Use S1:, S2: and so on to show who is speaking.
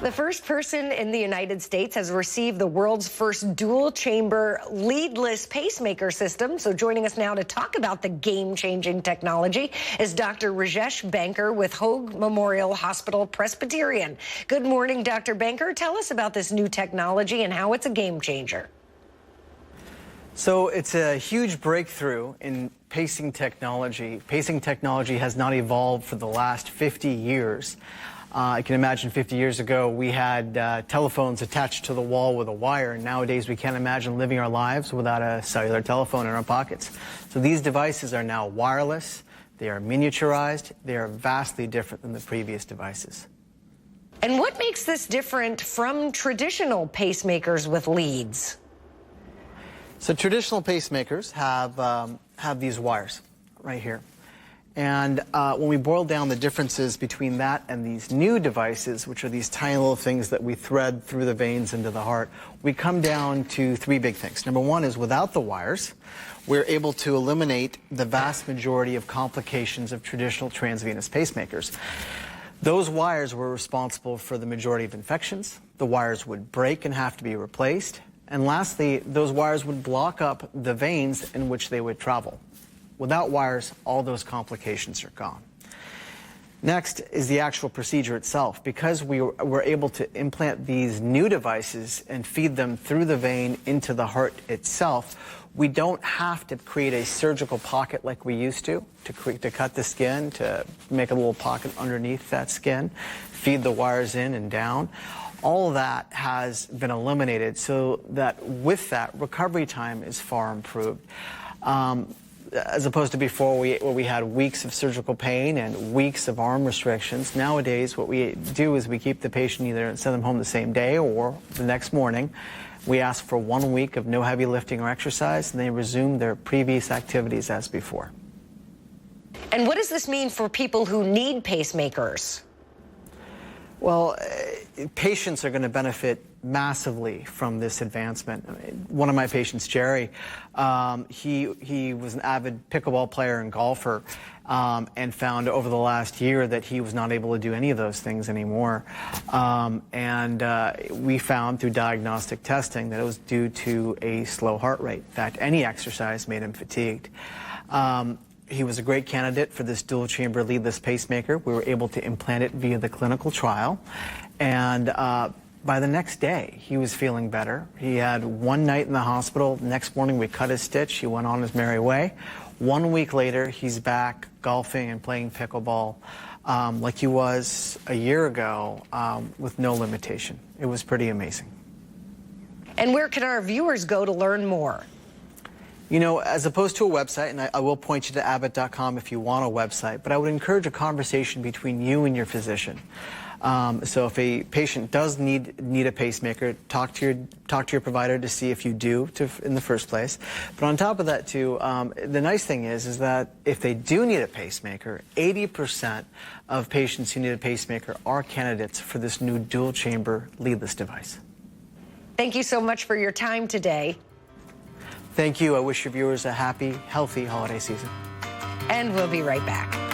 S1: The first person in the United States has received the world's first dual-chamber leadless pacemaker system. So joining us now to talk about the game-changing technology is Dr. Rajesh Banker with Hoag Memorial Hospital Presbyterian. Good morning, Dr. Banker. Tell us about this new technology and how it's a game-changer.
S2: So it's a huge breakthrough in pacing technology. Pacing technology has not evolved for the last 50 years. I can imagine 50 years ago we had telephones attached to the wall with a wire, and nowadays we can't imagine living our lives without a cellular telephone in our pockets. So these devices are now wireless, they are miniaturized, they are vastly different than the previous devices.
S1: And what makes this different from traditional pacemakers with leads?
S2: So traditional pacemakers have these wires right here. And when we boil down the differences between that and these new devices, which are these tiny little things that we thread through the veins into the heart, we come down to three big things. Number one is without the wires, we're able to eliminate the vast majority of complications of traditional transvenous pacemakers. Those wires were responsible for the majority of infections. The wires would break and have to be replaced. And lastly, those wires would block up the veins in which they would travel. Without wires, all those complications are gone. Next is the actual procedure itself. Because we were able to implant these new devices and feed them through the vein into the heart itself, we don't have to create a surgical pocket like we used to cut the skin, to make a little pocket underneath that skin, feed the wires in and down. All of that has been eliminated so that with that, recovery time is far improved. As opposed to before where we had weeks of surgical pain and weeks of arm restrictions. Nowadays, what we do is we keep the patient either and send them home the same day or the next morning. We ask for 1 week of no heavy lifting or exercise, and they resume their previous activities as before.
S1: And what does this mean for people who need pacemakers?
S2: Well, patients are going to benefit massively from this advancement. I mean, one of my patients, Jerry, he was an avid pickleball player and golfer, and found over the last year that he was not able to do any of those things anymore. We found through diagnostic testing that it was due to a slow heart rate. In fact, any exercise made him fatigued. He was a great candidate for this dual-chamber leadless pacemaker. We were able to implant it via the clinical trial, and by the next day, he was feeling better. He had one night in the hospital. Next morning, we cut his stitch. He went on his merry way. 1 week later, he's back golfing and playing pickleball like he was a year ago with no limitation. It was pretty amazing.
S1: And where can our viewers go to learn more?
S2: You know, as opposed to a website, and I will point you to Abbott.com if you want a website, but I would encourage a conversation between you and your physician. So if a patient does need a pacemaker, talk to your provider to see if you do in the first place. But on top of that, too, the nice thing is that if they do need a pacemaker, 80% of patients who need a pacemaker are candidates for this new dual-chamber leadless device.
S1: Thank you so much for your time today.
S2: Thank you. I wish your viewers a happy, healthy holiday season.
S1: And we'll be right back.